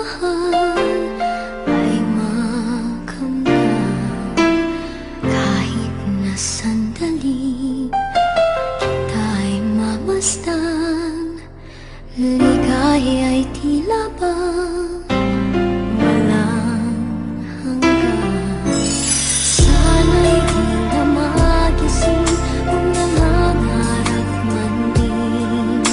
mahal ay makamdam kahit na sandali kita'y mamasdan. Ligaya ay tila ba walang hanggan. Sana'y di na magising kung nangangarap man din,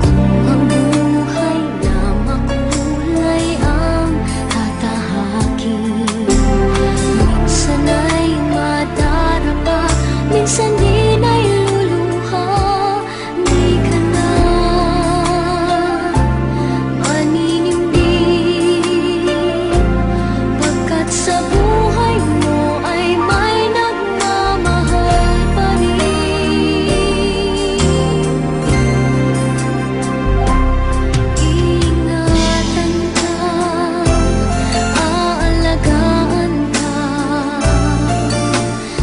kung ang buhay na makulay ang tatahakin. Minsan ay madarapa, minsan din ay luluha. Di ka na maninindig, pagkat sa buhay mo ay may nagmamahal pa rin. Ingatan ka, aalagaan ka,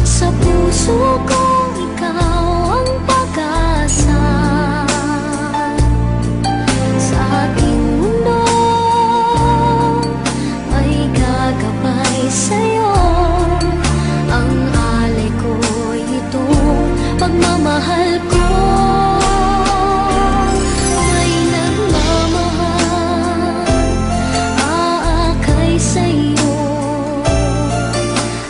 sa puso ko ikaw ang pag-asa. Sa aking mundo ay gagabay sa'yo, ang alay ko'y itong pagmamahal ko. May nagmamahal, aakay sa'yo.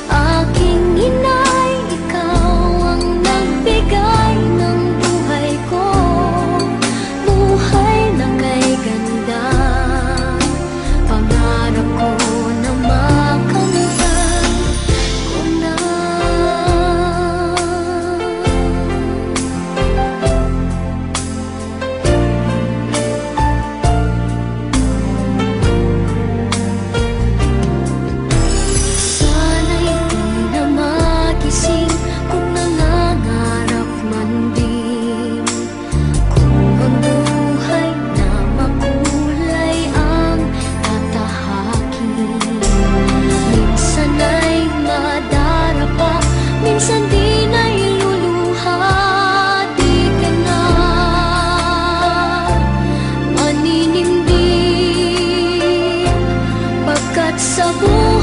Aking inay, ikaw ang nagbigay ng buhay ko, buhay na kay ganda. Pangarap ko na makamtan ko na. Sana'y di na magising kung nangangarap man din, kung ang buhay na makulay ang tatahakin. Minsan ay madarapa, minsan din ay luluha. Di ka na maninindig, pagkat sa buhay